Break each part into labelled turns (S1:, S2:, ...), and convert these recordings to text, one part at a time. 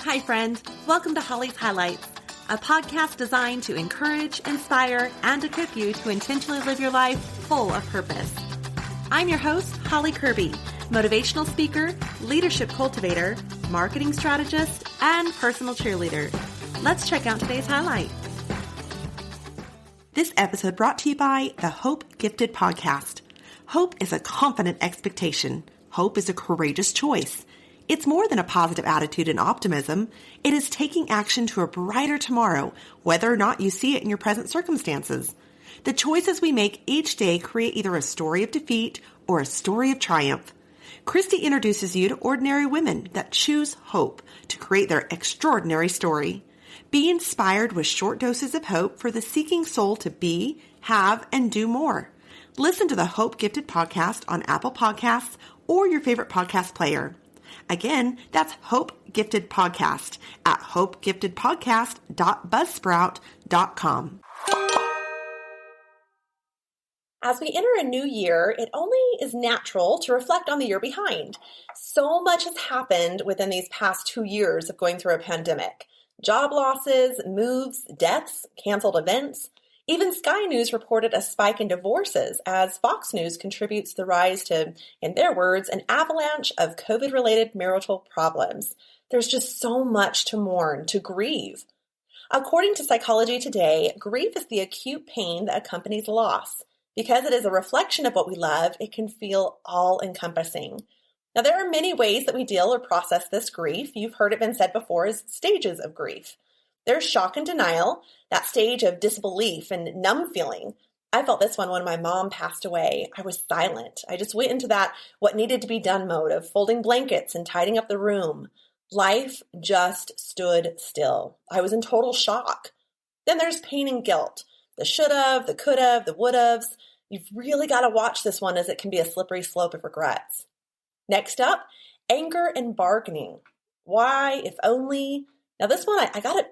S1: Hi, friend. Welcome to Holly's Highlights, a podcast designed to encourage, inspire, and equip you to intentionally live your life full of purpose. I'm your host, Holly Kirby, motivational speaker, leadership cultivator, marketing strategist, and personal cheerleader. Let's check out today's highlight. This episode brought to you by the Hope Gifted Podcast. Hope is a confident expectation. Hope is a courageous choice. It's more than a positive attitude and optimism. It is taking action to a brighter tomorrow, whether or not you see it in your present circumstances. The choices we make each day create either a story of defeat or a story of triumph. Christy introduces you to ordinary women that choose hope to create their extraordinary story. Be inspired with short doses of hope for the seeking soul to be, have, and do more. Listen to the Hope Gifted Podcast on Apple Podcasts or your favorite podcast player. Again, that's Hope Gifted Podcast at hopegiftedpodcast.buzzsprout.com. As we enter a new year, it only is natural to reflect on the year behind. So much has happened within these past 2 years of going through a pandemic. Job losses, moves, deaths, canceled events. Even Skynews reported a spike in divorces as Fox News contributes to the rise to, in their words, an avalanche of COVID-related marital problems. There's just so much to mourn, to grieve. According to Psychology Today, grief is the acute pain that accompanies loss. Because it is a reflection of what we love, it can feel all-encompassing. Now, there are many ways that we deal or process this grief. You've heard it been said before as stages of grief. There's shock and denial, that stage of disbelief and numb feeling. I felt this one when my mom passed away. I was silent. I just went into that what needed to be done mode of folding blankets and tidying up the room. Life just stood still. I was in total shock. Then there's pain and guilt. The should've, the could've, the would'ves. You've really got to watch this one as it can be a slippery slope of regrets. Next up, anger and bargaining. Why, if only. Now this one, I got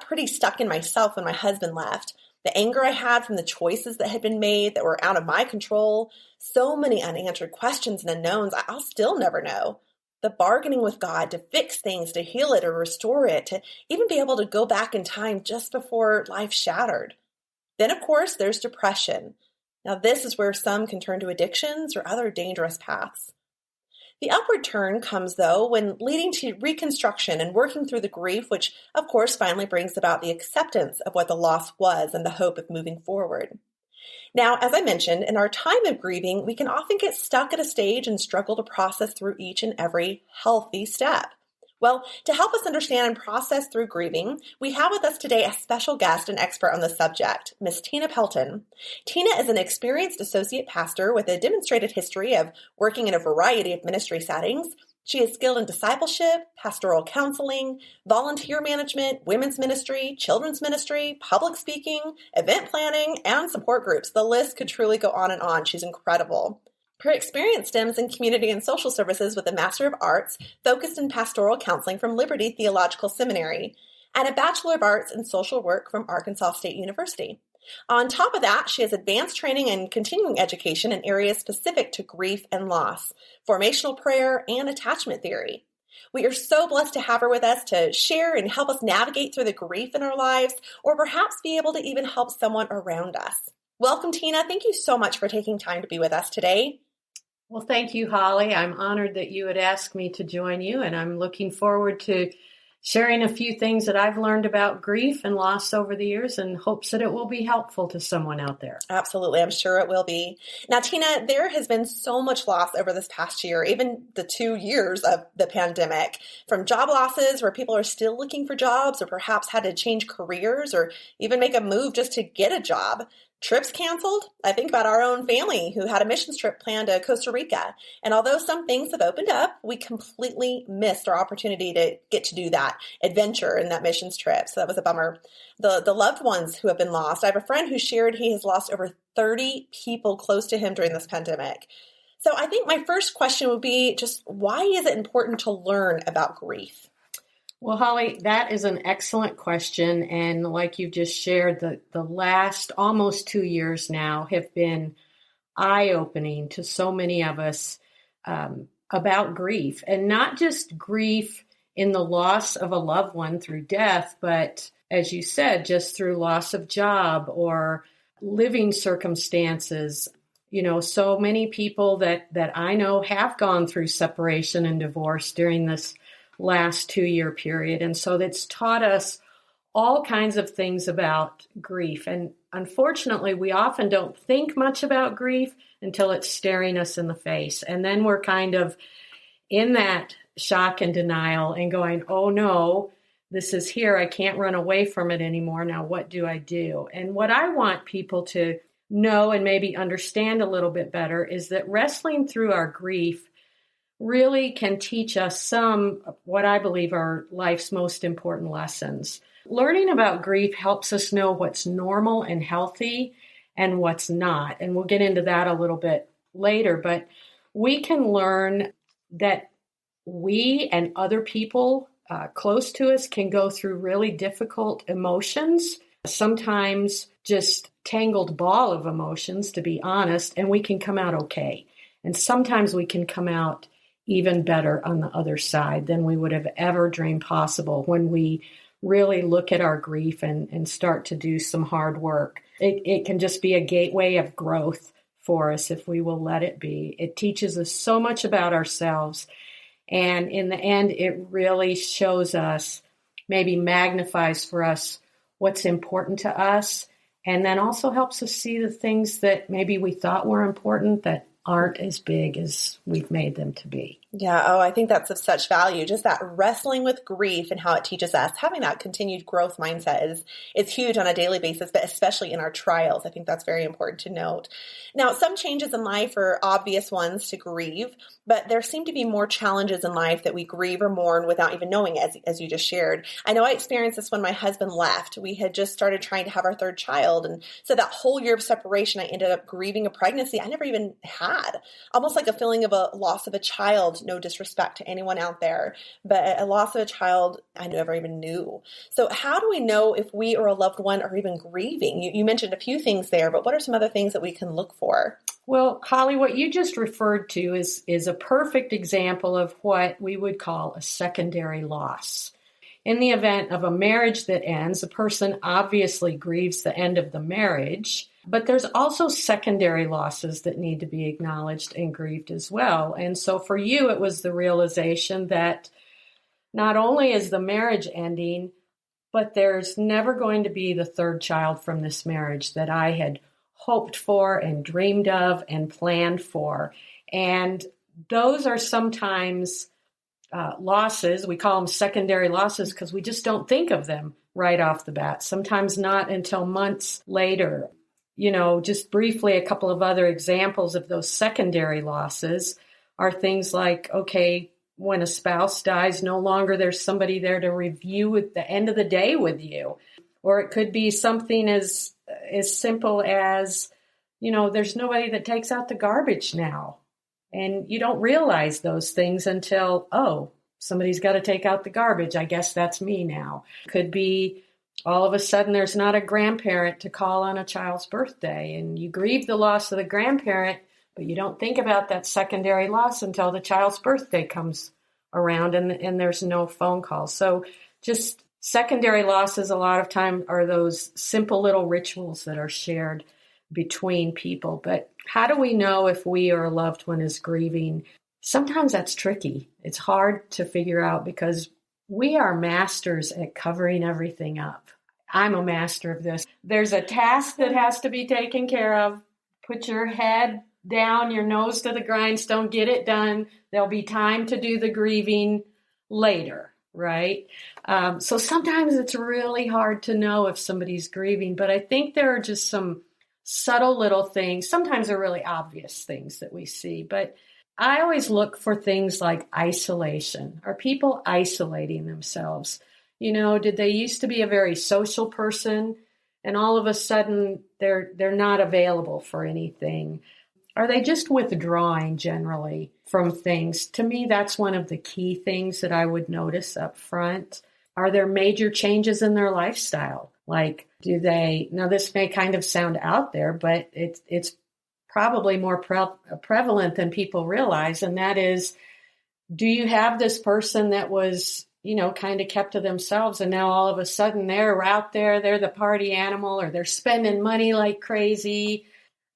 S1: pretty stuck in myself when my husband left. The anger I had from the choices that had been made that were out of my control. So many unanswered questions and unknowns I'll still never know. The bargaining with God to fix things, to heal it or restore it, to even be able to go back in time just before life shattered. Then, of course, there's depression. Now, this is where some can turn to addictions or other dangerous paths. The upward turn comes, though, when leading to reconstruction and working through the grief, which, of course, finally brings about the acceptance of what the loss was and the hope of moving forward. Now, as I mentioned, in our time of grieving, we can often get stuck at a stage and struggle to process through each and every healthy step. Well, to help us understand and process through grieving, we have with us today a special guest and expert on the subject, Miss Toombs-Pelton. Tina is an experienced associate pastor with a demonstrated history of working in a variety of ministry settings. She is skilled in discipleship, pastoral counseling, volunteer management, women's ministry, children's ministry, public speaking, event planning, and support groups. The list could truly go on and on. She's incredible. Her experience stems in community and social services with a Master of Arts focused in pastoral counseling from Liberty Theological Seminary and a Bachelor of Arts in Social Work from Arkansas State University. On top of that, she has advanced training and continuing education in areas specific to grief and loss, formational prayer, and attachment theory. We are so blessed to have her with us to share and help us navigate through the grief in our lives, or perhaps be able to even help someone around us. Welcome, Tina. Thank you so much for taking time to be with us today.
S2: Well, thank you, Holly. I'm honored that you had asked me to join you, and I'm looking forward to sharing a few things that I've learned about grief and loss over the years in hopes that it will be helpful to someone out there.
S1: Absolutely. I'm sure it will be. Now, Tina, there has been so much loss over this past year, even the 2 years of the pandemic, from job losses where people are still looking for jobs or perhaps had to change careers or even make a move just to get a job. Trips canceled. I think about our own family who had a missions trip planned to Costa Rica. And although some things have opened up, we completely missed our opportunity to get to do that adventure in that missions trip. So that was a bummer. The loved ones who have been lost. I have a friend who shared he has lost over 30 people close to him during this pandemic. So I think my first question would be just why is it important to learn about grief?
S2: Well, Holly, that is an excellent question. And like you just shared, the last almost 2 years now have been eye-opening to so many of us about grief, and not just grief in the loss of a loved one through death, but as you said, just through loss of job or living circumstances. So many people that I know have gone through separation and divorce during this last 2-year period. And so that's taught us all kinds of things about grief. And unfortunately, we often don't think much about grief until it's staring us in the face. And then we're kind of in that shock and denial and going, oh no, this is here. I can't run away from it anymore. Now, what do I do? And what I want people to know and maybe understand a little bit better is that wrestling through our grief really can teach us some of what I believe are life's most important lessons. Learning about grief helps us know what's normal and healthy and what's not. And we'll get into that a little bit later, but we can learn that we and other people close to us can go through really difficult emotions, sometimes just tangled ball of emotions, to be honest, and we can come out okay. And sometimes we can come out even better on the other side than we would have ever dreamed possible when we really look at our grief and start to do some hard work. It can just be a gateway of growth for us if we will let it be. It teaches us so much about ourselves. And in the end, it really shows us, maybe magnifies for us what's important to us, and then also helps us see the things that maybe we thought were important that aren't as big as we've made them to be.
S1: Yeah. Oh, I think that's of such value. Just that wrestling with grief and how it teaches us, having that continued growth mindset is huge on a daily basis, but especially in our trials. I think that's very important to note. Now, some changes in life are obvious ones to grieve, but there seem to be more challenges in life that we grieve or mourn without even knowing, as you just shared. I know I experienced this when my husband left. We had just started trying to have our third child. And so that whole year of separation, I ended up grieving a pregnancy I never even had, almost like a feeling of a loss of a child. No disrespect to anyone out there, but a loss of a child I never even knew. So how do we know if we or a loved one are even grieving? You mentioned a few things there, but what are some other things that we can look for?
S2: Well, Holly, what you just referred to is a perfect example of what we would call a secondary loss. In the event of a marriage that ends, a person obviously grieves the end of the marriage, but there's also secondary losses that need to be acknowledged and grieved as well. And so for you, it was the realization that not only is the marriage ending, but there's never going to be the third child from this marriage that I had hoped for and dreamed of and planned for. And those are sometimes losses. We call them secondary losses because we just don't think of them right off the bat, sometimes not until months later. Just briefly, a couple of other examples of those secondary losses are things like, okay, when a spouse dies, no longer there's somebody there to review at the end of the day with you. Or it could be something as simple as, there's nobody that takes out the garbage now. And you don't realize those things until, oh, somebody's got to take out the garbage. I guess that's me now. Could be all of a sudden there's not a grandparent to call on a child's birthday, and you grieve the loss of the grandparent, but you don't think about that secondary loss until the child's birthday comes around and there's no phone call. So just secondary losses a lot of time are those simple little rituals that are shared between people. But how do we know if we or a loved one is grieving? Sometimes that's tricky. It's hard to figure out because we are masters at covering everything up. I'm a master of this. There's a task that has to be taken care of. Put your head down, your nose to the grindstone, get it done. There'll be time to do the grieving later, right? So sometimes it's really hard to know if somebody's grieving, but I think there are just some subtle little things. Sometimes they're really obvious things that we see, but I always look for things like isolation. Are people isolating themselves? Did they used to be a very social person and all of a sudden they're not available for anything? Are they just withdrawing generally from things? To me, that's one of the key things that I would notice up front. Are there major changes in their lifestyle? Like, now this may kind of sound out there, but it's probably more prevalent than people realize. And that is, do you have this person that was kind of kept to themselves. And now all of a sudden they're out there, they're the party animal, or they're spending money like crazy.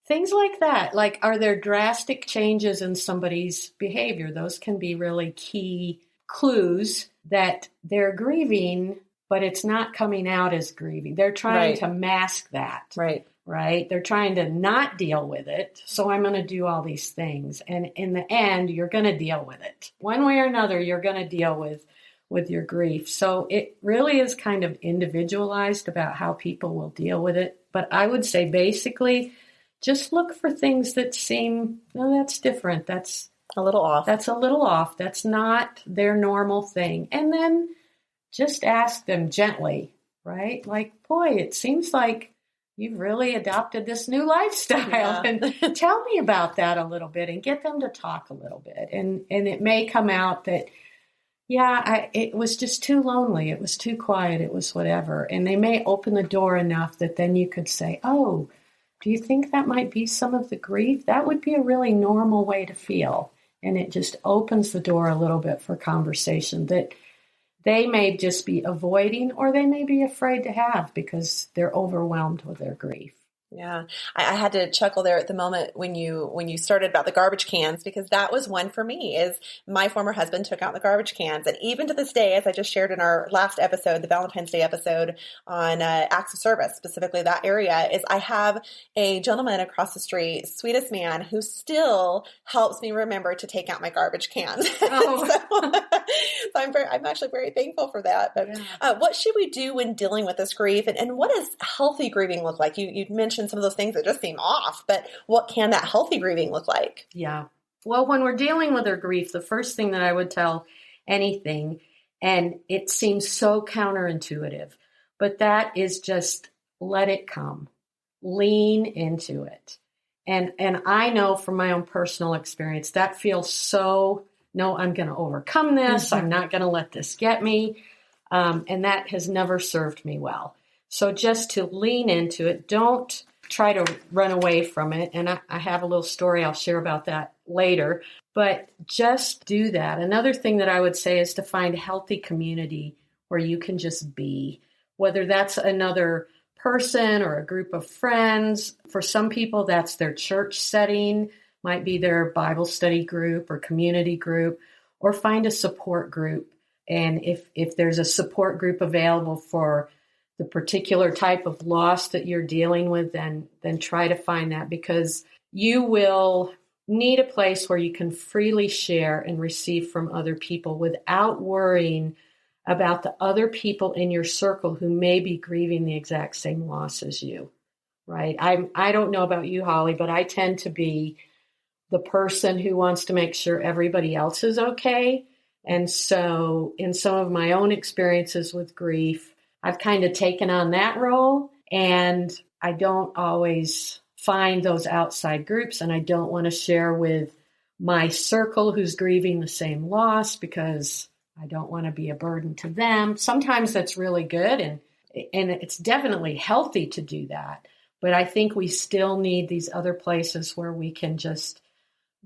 S2: Things like that. Like, are there drastic changes in somebody's behavior? Those can be really key clues that they're grieving, but it's not coming out as grieving. They're trying to mask that. Right? They're trying to not deal with it. So I'm going to do all these things. And in the end, you're going to deal with it. One way or another, you're going to deal with your grief. So it really is kind of individualized about how people will deal with it. But I would say basically, just look for things that seem, no, that's different. That's
S1: a little off.
S2: That's a little off. That's not their normal thing. And then just ask them gently, right? Like, boy, it seems like you've really adopted this new lifestyle. And tell me about that a little bit, and get them to talk a little bit. And it may come out that, it was just too lonely. It was too quiet. It was whatever. And they may open the door enough that then you could say, oh, do you think that might be some of the grief? That would be a really normal way to feel. And it just opens the door a little bit for conversation that they may just be avoiding, or they may be afraid to have because they're overwhelmed with their grief.
S1: Yeah. I had to chuckle there at the moment when you started about the garbage cans, because that was one for me. Is my former husband took out the garbage cans. And even to this day, as I just shared in our last episode, the Valentine's Day episode on acts of service, specifically that area, is I have a gentleman across the street, sweetest man, who still helps me remember to take out my garbage cans. Oh. So I'm actually very thankful for that. But what should we do when dealing with this grief? And what does healthy grieving look like? You mentioned some of those things that just seem off, but what can that healthy grieving look like?
S2: Yeah. Well, when we're dealing with our grief, the first thing that I would tell anything, and it seems so counterintuitive, but that is just let it come. Lean into it. And I know from my own personal experience, that feels so, no, I'm going to overcome this. Mm-hmm. I'm not going to let this get me. And that has never served me well. So just to lean into it, don't try to run away from it. And I have a little story I'll share about that later, but just do that. Another thing that I would say is to find a healthy community where you can just be, whether that's another person or a group of friends. For some people, that's their church setting, might be their Bible study group or community group, or find a support group. And if there's a support group available for the particular type of loss that you're dealing with, then try to find that, because you will need a place where you can freely share and receive from other people without worrying about the other people in your circle who may be grieving the exact same loss as you, right? I don't know about you, Holly, but I tend to be the person who wants to make sure everybody else is okay. And so in some of my own experiences with grief, I've kind of taken on that role, and I don't always find those outside groups, and I don't want to share with my circle who's grieving the same loss because I don't want to be a burden to them. Sometimes that's really good, and it's definitely healthy to do that. But I think we still need these other places where we can just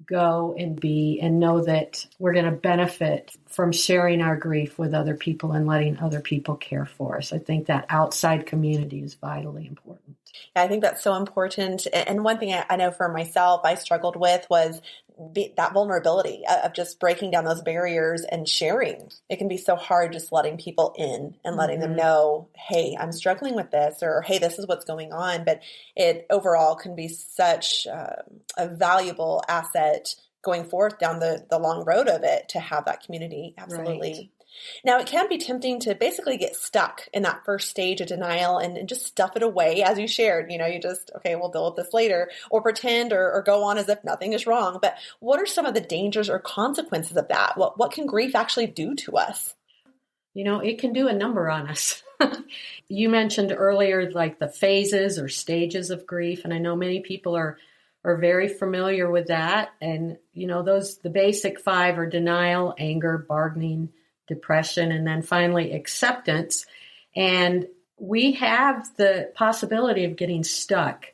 S2: go and be and know that we're going to benefit from sharing our grief with other people and letting other people care for us. I think that outside community is vitally important.
S1: Yeah, I think that's so important. And one thing I know for myself I struggled with was that vulnerability of just breaking down those barriers and sharing. It can be so hard just letting people in and letting them know, hey, I'm struggling with this, or hey, this is what's going on. But it overall can be such a valuable asset going forth down the long road of it to have that community. Absolutely. Right. Now, it can be tempting to basically get stuck in that first stage of denial and just stuff it away, as you shared. You just, okay, we'll deal with this later, or pretend or go on as if nothing is wrong. But what are some of the dangers or consequences of that? What can grief actually do to us?
S2: It can do a number on us. You mentioned earlier, like the phases or stages of grief, and I know many people are very familiar with that. And, the basic 5 are denial, anger, bargaining, depression, and then finally acceptance. And we have the possibility of getting stuck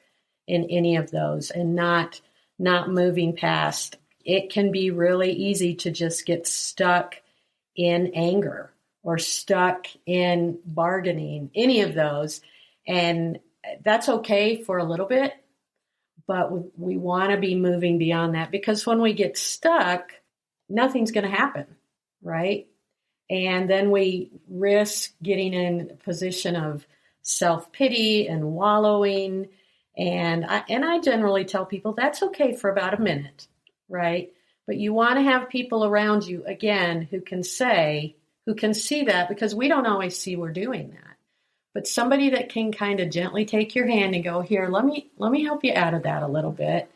S2: in any of those and not moving past. It can be really easy to just get stuck in anger or stuck in bargaining, any of those. And that's okay for a little bit, but we want to be moving beyond that, because when we get stuck, nothing's going to happen, right? And then we risk getting in a position of self-pity and wallowing. And I generally tell people that's okay for about a minute, right? But you want to have people around you, again, who can see that, because we don't always see we're doing that. But somebody that can kind of gently take your hand and go, here, let me help you out of that a little bit.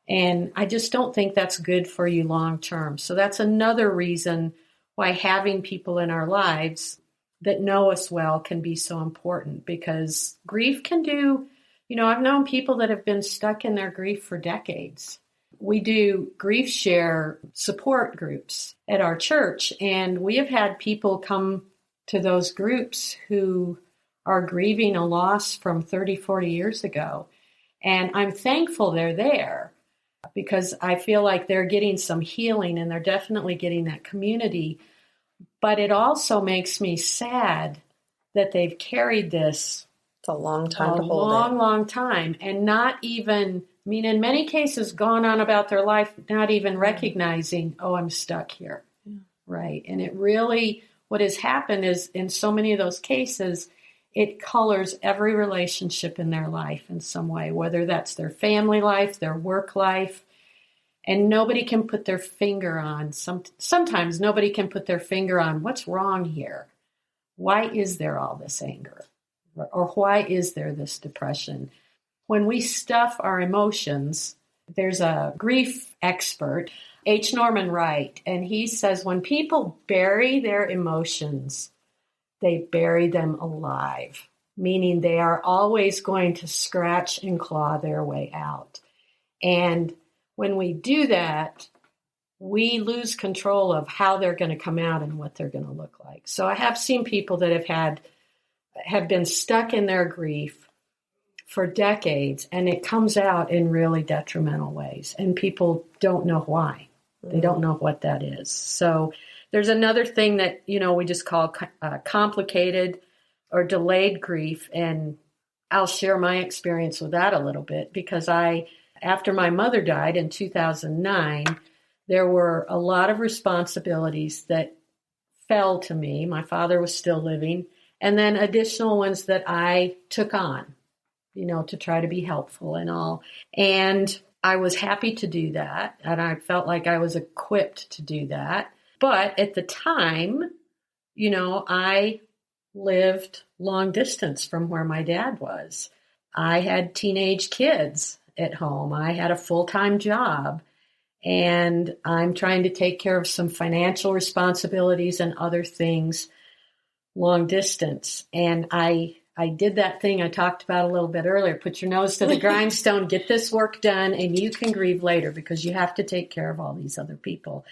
S2: And I just don't think that's good for you long term. So that's another reason why having people in our lives that know us well can be so important, because grief can do, I've known people that have been stuck in their grief for decades. We do grief share support groups at our church, and we have had people come to those groups who are grieving a loss from 30, 40 years ago. And I'm thankful they're there, because I feel like they're getting some healing and they're definitely getting that community. But it also makes me sad that they've carried this
S1: It's a long time to hold
S2: long time, and not even, in many cases, gone on about their life, not even recognizing, oh, I'm stuck here. Yeah. Right. And it really, what has happened is, in so many of those cases, it colors every relationship in their life in some way, whether that's their family life, their work life, and nobody can put their finger on, sometimes nobody can put their finger on what's wrong here. Why is there all this anger? Or why is there this depression? When we stuff our emotions, there's a grief expert, H. Norman Wright, and he says when people bury their emotions, they bury them alive, meaning they are always going to scratch and claw their way out. And when we do that, we lose control of how they're going to come out and what they're going to look like. So I have seen people that have been stuck in their grief for decades, and it comes out in really detrimental ways, and people don't know why. They don't know what that is. So there's another thing that, we just call complicated or delayed grief, and I'll share my experience with that a little bit, because after my mother died in 2009, there were a lot of responsibilities that fell to me. My father was still living, and then additional ones that I took on, to try to be helpful and all. And I was happy to do that, and I felt like I was equipped to do that. But at the time, I lived long distance from where my dad was. I had teenage kids at home. I had a full-time job, and I'm trying to take care of some financial responsibilities and other things long distance. And I did that thing I talked about a little bit earlier. Put your nose to the grindstone, get this work done, and you can grieve later, because you have to take care of all these other people.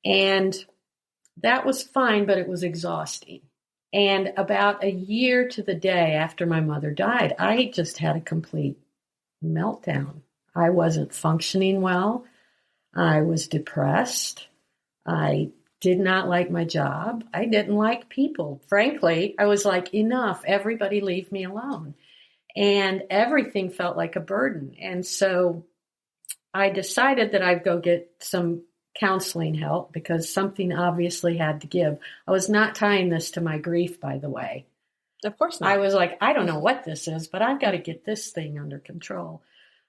S2: And that was fine, but it was exhausting. And about a year to the day after my mother died, I just had a complete meltdown. I wasn't functioning well. I was depressed. I did not like my job. I didn't like people. Frankly, I was like, enough, everybody leave me alone. And everything felt like a burden. And so I decided that I'd go get some counseling help, because something obviously had to give. I was not tying this to my grief, by the way.
S1: Of course not.
S2: I was like, I don't know what this is, but I've got to get this thing under control.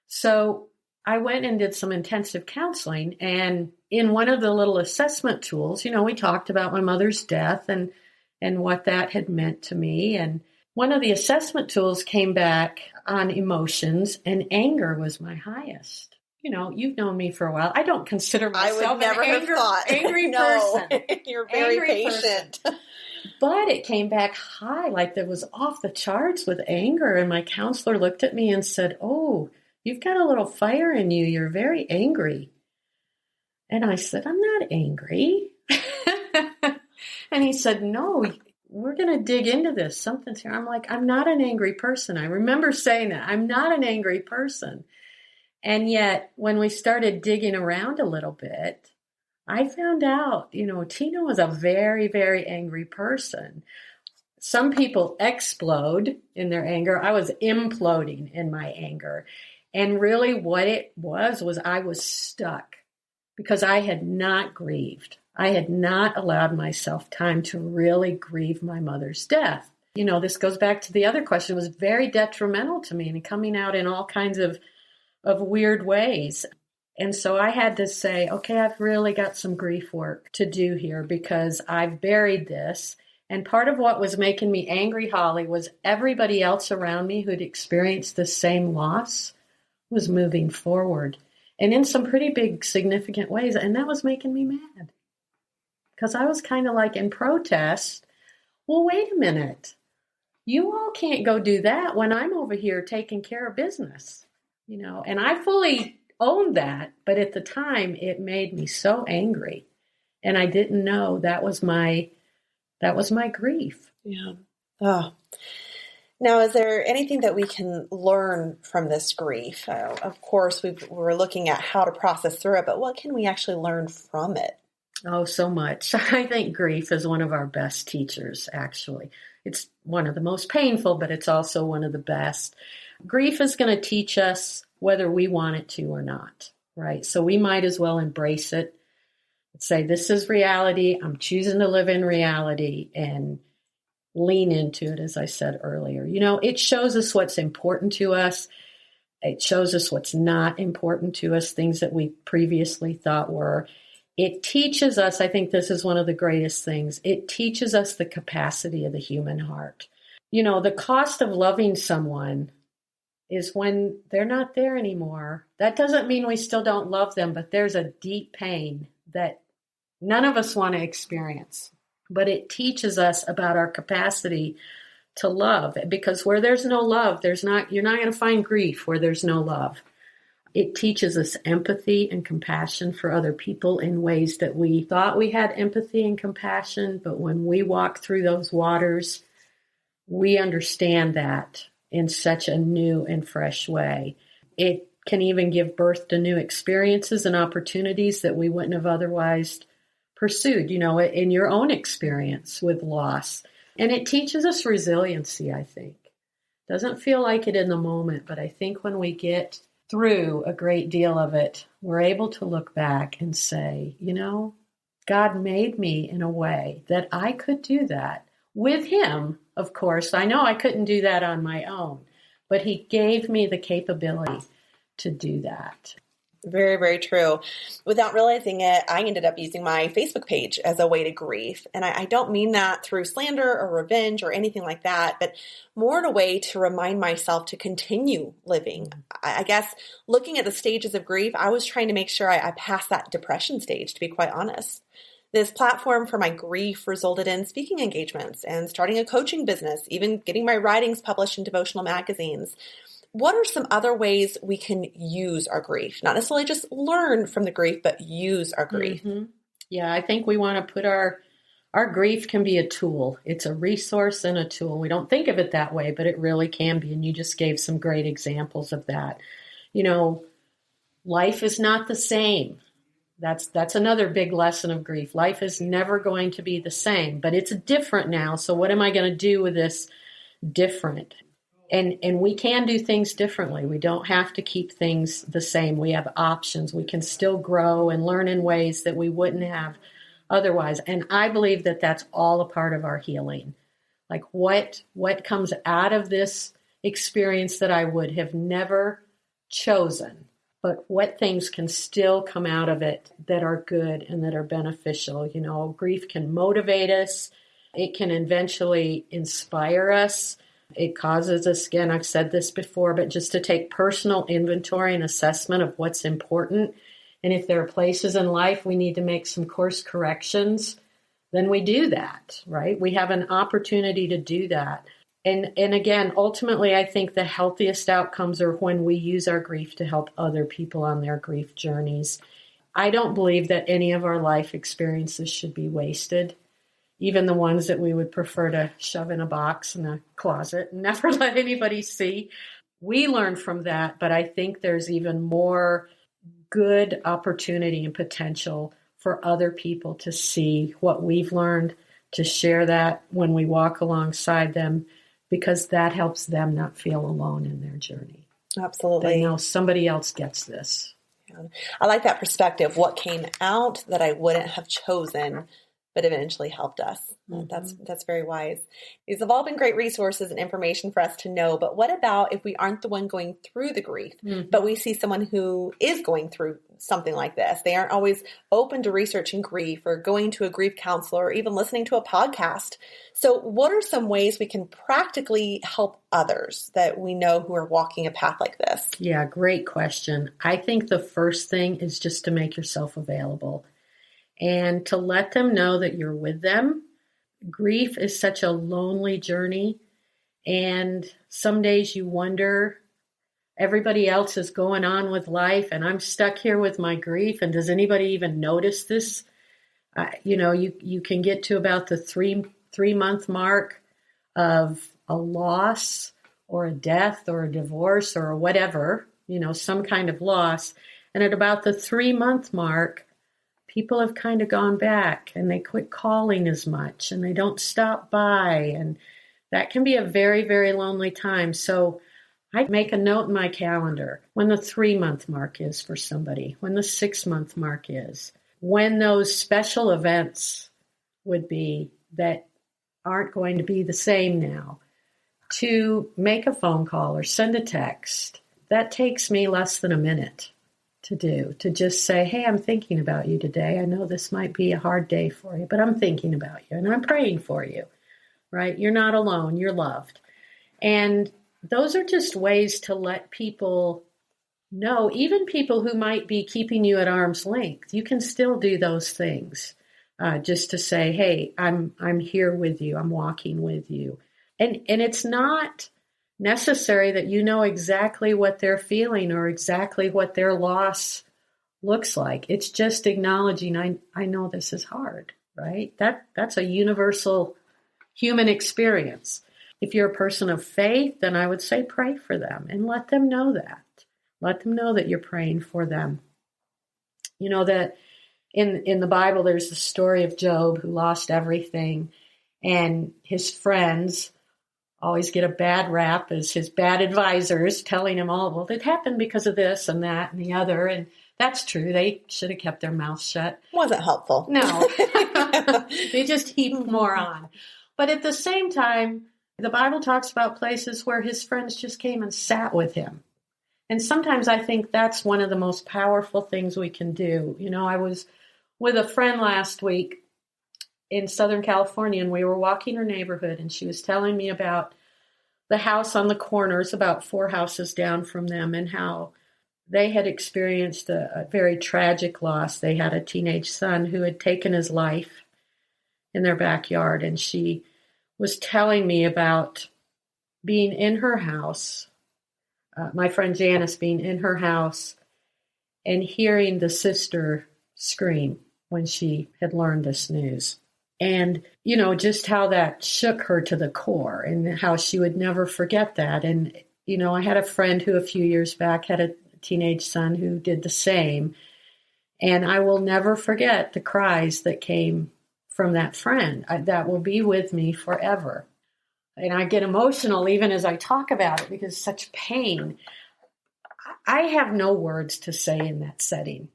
S2: So I went and did some intensive counseling, and in one of the little assessment tools, we talked about my mother's death and what that had meant to me. And one of the assessment tools came back on emotions, and anger was my highest. You've known me for a while. I don't consider myself angry person.
S1: You're very patient.
S2: But it came back high, like it was off the charts with anger. And my counselor looked at me and said, "Oh, you've got a little fire in you. You're very angry." And I said, "I'm not angry." And he said, "No, we're going to dig into this. Something's here." I'm like, "I'm not an angry person." I remember saying that. I'm not an angry person. And yet, when we started digging around a little bit, I found out, Tina was a very, very angry person. Some people explode in their anger. I was imploding in my anger. And really what it was I was stuck because I had not grieved. I had not allowed myself time to really grieve my mother's death. This goes back to the other question. It was very detrimental to me and coming out in all kinds of weird ways. And so I had to say, okay, I've really got some grief work to do here because I've buried this. And part of what was making me angry, Holly, was everybody else around me who'd experienced the same loss was moving forward and in some pretty big, significant ways. And that was making me mad because I was kind of like in protest. Well, wait a minute. You all can't go do that when I'm over here taking care of business, and I fully owned that. But at the time, it made me so angry. And I didn't know that was my grief.
S1: Yeah. Oh. Now, is there anything that we can learn from this grief? Of course, we're looking at how to process through it, but what can we actually learn from it?
S2: Oh, so much. I think grief is one of our best teachers, actually. It's one of the most painful, but it's also one of the best. Grief is going to teach us whether we want it to or not, right? So we might as well embrace it. Say, this is reality. I'm choosing to live in reality and lean into it, as I said earlier. It shows us what's important to us. It shows us what's not important to us, things that we previously thought were. It teaches us, I think this is one of the greatest things, it teaches us the capacity of the human heart. The cost of loving someone is when they're not there anymore. That doesn't mean we still don't love them, but there's a deep pain that none of us want to experience. But it teaches us about our capacity to love, because where there's no love, you're not going to find grief where there's no love. It teaches us empathy and compassion for other people in ways that we thought we had empathy and compassion, but when we walk through those waters, we understand that in such a new and fresh way. It can even give birth to new experiences and opportunities that we wouldn't have otherwise pursued, in your own experience with loss. And it teaches us resiliency, I think. Doesn't feel like it in the moment, but I think when we get through a great deal of it, we're able to look back and say, God made me in a way that I could do that with him. Of course, I know I couldn't do that on my own, but he gave me the capability to do that.
S1: Very, very true. Without realizing it, I ended up using my Facebook page as a way to grieve. And I don't mean that through slander or revenge or anything like that, but more in a way to remind myself to continue living. I guess looking at the stages of grief, I was trying to make sure I passed that depression stage, to be quite honest. This platform for my grief resulted in speaking engagements and starting a coaching business, even getting my writings published in devotional magazines. What are some other ways we can use our grief? Not necessarily just learn from the grief, but use our grief.
S2: Mm-hmm. Yeah, I think we want to put our grief can be a tool. It's a resource and a tool. We don't think of it that way, but it really can be. And you just gave some great examples of that. Life is not the same. That's another big lesson of grief. Life is never going to be the same, but it's different now. So what am I going to do with this different? And we can do things differently. We don't have to keep things the same. We have options. We can still grow and learn in ways that we wouldn't have otherwise. And I believe that that's all a part of our healing. Like what comes out of this experience that I would have never chosen, but what things can still come out of it that are good and that are beneficial. Grief can motivate us. It can eventually inspire us. It causes us, again, I've said this before, but just to take personal inventory and assessment of what's important. And if there are places in life we need to make some course corrections, then we do that, right? We have an opportunity to do that. And again, ultimately, I think the healthiest outcomes are when we use our grief to help other people on their grief journeys. I don't believe that any of our life experiences should be wasted. Even the ones that we would prefer to shove in a box in a closet and never let anybody see. We learn from that, but I think there's even more good opportunity and potential for other people to see what we've learned, to share that when we walk alongside them, because that helps them not feel alone in their journey.
S1: Absolutely.
S2: They know somebody else gets this.
S1: Yeah. I like that perspective. What came out that I wouldn't have chosen, but eventually helped us. Mm-hmm. That's very wise. These have all been great resources and information for us to know, but what about if we aren't the one going through the grief, but we see someone who is going through something like this? They aren't always open to researching grief or going to a grief counselor or even listening to a podcast. So what are some ways we can practically help others that we know who are walking a path like this?
S2: Yeah, great question. I think the first thing is just to make yourself available and to let them know that you're with them. Grief is such a lonely journey, and some days you wonder, everybody else is going on with life and I'm stuck here with my grief, and does anybody even notice this? You can get to about the three-month mark of a loss or a death or a divorce or whatever, some kind of loss. And at about the 3-month mark, people have kind of gone back and they quit calling as much and they don't stop by. And that can be a very, very lonely time. So I make a note in my calendar when the 3-month mark is for somebody, when the 6-month mark is, when those special events would be that aren't going to be the same now, to make a phone call or send a text. That takes me less than a minute to do, to just say, hey, I'm thinking about you today. I know this might be a hard day for you, but I'm thinking about you and I'm praying for you, right? You're not alone. You're loved. And those are just ways to let people know, even people who might be keeping you at arm's length, you can still do those things. Just to say, hey, I'm here with you. I'm walking with you. And it's not necessary that you know exactly what they're feeling or exactly what their loss looks like. It's just acknowledging, I know this is hard, right? That's a universal human experience. If you're a person of faith, then I would say pray for them and let them know that. Let them know that you're praying for them. You know that in the Bible, there's the story of Job who lost everything, and his friends always get a bad rap as his bad advisors, telling him all, well, it happened because of this and that and the other. And that's true. They should have kept their mouths shut.
S1: Wasn't helpful.
S2: No. They just heaped more on. But at the same time, the Bible talks about places where his friends just came and sat with him. And sometimes I think that's one of the most powerful things we can do. I was with a friend last week in Southern California, and we were walking her neighborhood, and she was telling me about the house on the corner. It's about 4 houses down from them, and how they had experienced a very tragic loss. They had a teenage son who had taken his life in their backyard, and she was telling me about being in her house, my friend Janice being in her house and hearing the sister scream when she had learned this news. And, just how that shook her to the core and how she would never forget that. And, I had a friend who a few years back had a teenage son who did the same. And I will never forget the cries that came from that friend. That will be with me forever. And I get emotional even as I talk about it because it's such pain. I have no words to say in that setting.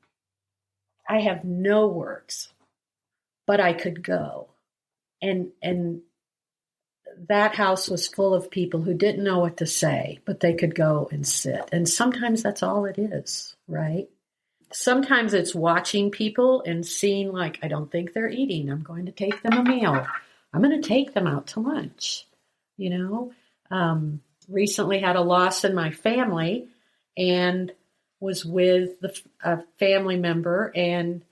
S2: I have no words, but I could go. And that house was full of people who didn't know what to say, but they could go and sit. And sometimes that's all it is, right? Sometimes it's watching people and seeing, like, I don't think they're eating. I'm going to take them a meal. I'm going to take them out to lunch. Recently had a loss in my family and was with a family member, and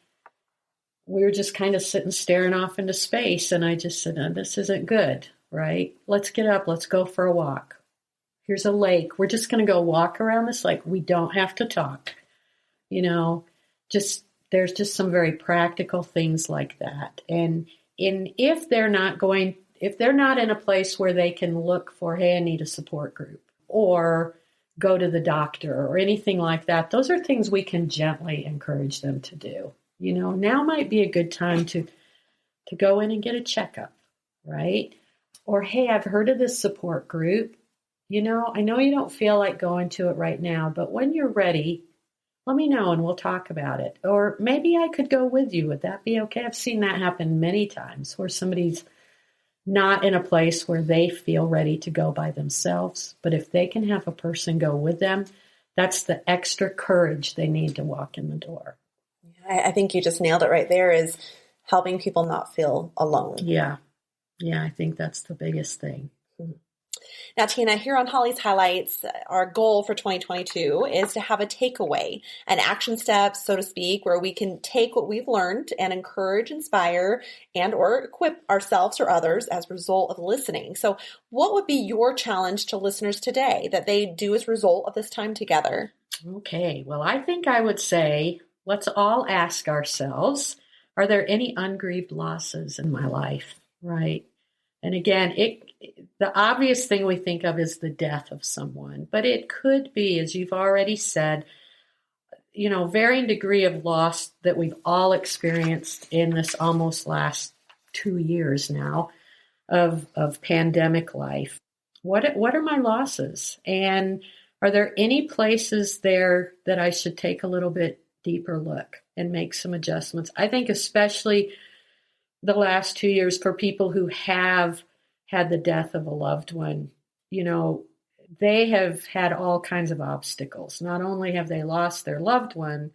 S2: we were just kind of sitting staring off into space. And I just said, this isn't good, right? Let's get up. Let's go for a walk. Here's a lake. We're just going to go walk around this lake. We don't have to talk. There's just some very practical things like that. And if they're not in a place where they can look for, hey, I need a support group or go to the doctor or anything like that, those are things we can gently encourage them to do. Now might be a good time to go in and get a checkup, right? Or, hey, I've heard of this support group. I know you don't feel like going to it right now, but when you're ready, let me know and we'll talk about it. Or maybe I could go with you. Would that be okay? I've seen that happen many times where somebody's not in a place where they feel ready to go by themselves. But if they can have a person go with them, that's the extra courage they need to walk in the door.
S1: I think you just nailed it right there, is helping people not feel alone.
S2: Yeah, I think that's the biggest thing.
S1: Now, Tina, here on Holly's Highlights, our goal for 2022 is to have a takeaway, an action step, so to speak, where we can take what we've learned and encourage, inspire, and or equip ourselves or others as a result of listening. So what would be your challenge to listeners today that they do as a result of this time together?
S2: Okay, well, I think I would say, let's all ask ourselves, are there any ungrieved losses in my life, right? And again, the obvious thing we think of is the death of someone, but it could be, as you've already said, varying degree of loss that we've all experienced in this almost last 2 years now of pandemic life. What are my losses? And are there any places there that I should take a little bit deeper look and make some adjustments? I think especially the last 2 years for people who have had the death of a loved one, they have had all kinds of obstacles. Not only have they lost their loved one,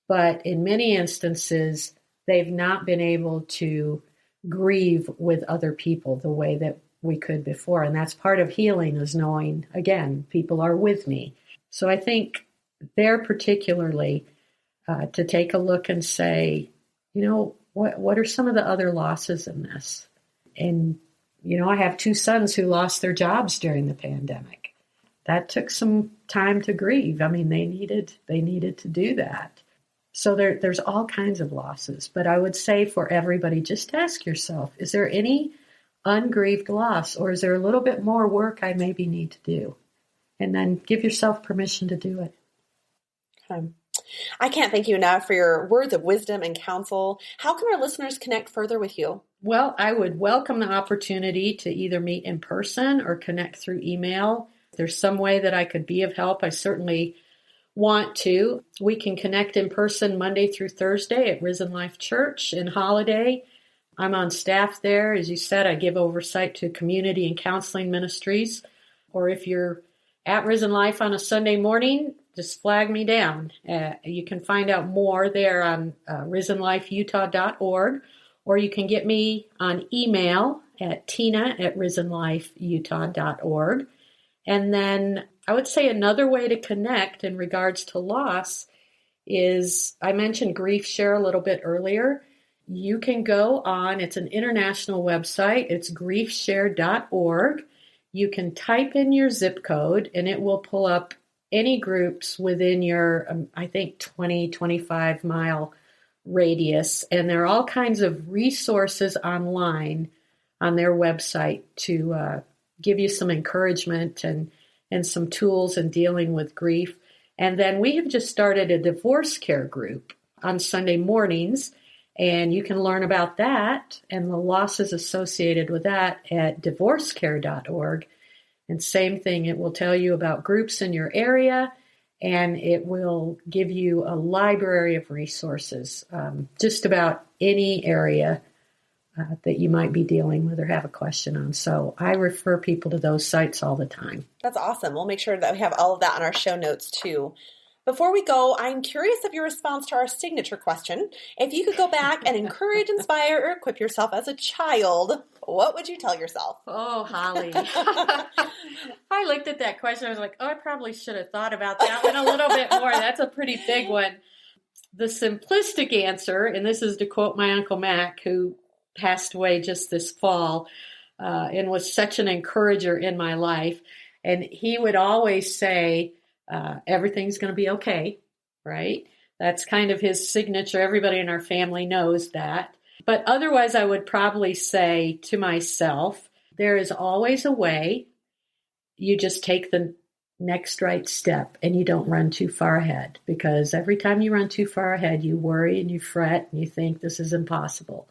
S2: but in many instances, they've not been able to grieve with other people the way that we could before. And that's part of healing, is knowing, again, people are with me. So I think they're particularly to take a look and say, what are some of the other losses in this? And, I have 2 sons who lost their jobs during the pandemic. That took some time to grieve. I mean, they needed to do that. So there's all kinds of losses. But I would say for everybody, just ask yourself, is there any ungrieved loss, or is there a little bit more work I maybe need to do? And then give yourself permission to do it.
S1: Okay. I can't thank you enough for your words of wisdom and counsel. How can our listeners connect further with you?
S2: Well, I would welcome the opportunity to either meet in person or connect through email. If there's some way that I could be of help, I certainly want to. We can connect in person Monday through Thursday at Risen Life Church in Holiday. I'm on staff there. As you said, I give oversight to community and counseling ministries. Or if you're at Risen Life on a Sunday morning, just flag me down. You can find out more there on risenlifeutah.org, or you can get me on email at tina@risenlifeutah.org. And then I would say another way to connect in regards to loss is, I mentioned Grief Share a little bit earlier. You can go on, it's an international website, it's griefshare.org. You can type in your zip code and it will pull up any groups within your, 20, 25 mile radius. And there are all kinds of resources online on their website to give you some encouragement and some tools in dealing with grief. And then we have just started a divorce care group on Sunday mornings, and you can learn about that and the losses associated with that at divorcecare.org. And same thing, it will tell you about groups in your area, and it will give you a library of resources, just about any area that you might be dealing with or have a question on. So I refer people to those sites all the time.
S1: That's awesome. We'll make sure that we have all of that on our show notes too. Before we go, I'm curious of your response to our signature question. If you could go back and encourage, inspire, or equip yourself as a child, what would you tell yourself?
S2: Oh, Holly. I looked at that question. I was like, I probably should have thought about that one a little bit more. That's a pretty big one. The simplistic answer, and this is to quote my Uncle Mac, who passed away just this fall and was such an encourager in my life. And he would always say, everything's going to be okay, right? That's kind of his signature. Everybody in our family knows that. But otherwise, I would probably say to myself, there is always a way. You just take the next right step and you don't run too far ahead, because every time you run too far ahead, you worry and you fret and you think this is impossible.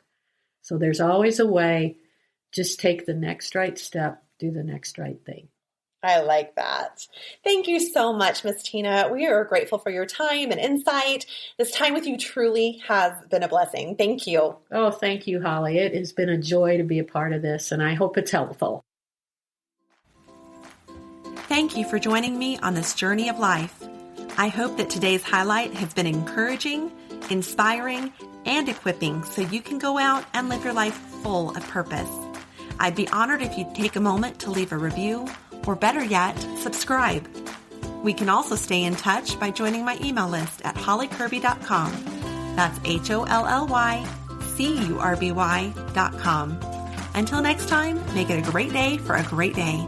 S2: So there's always a way. Just take the next right step, do the next right thing.
S1: I like that. Thank you so much, Miss Tina. We are grateful for your time and insight. This time with you truly has been a blessing. Thank you.
S2: Oh, thank you, Holly. It has been a joy to be a part of this, and I hope it's helpful.
S1: Thank you for joining me on this journey of life. I hope that today's highlight has been encouraging, inspiring, and equipping so you can go out and live your life full of purpose. I'd be honored if you'd take a moment to leave a review, or better yet, subscribe. We can also stay in touch by joining my email list at hollycurby.com. That's HOLLYCURBY.com. Until next time, make it a great day for a great day.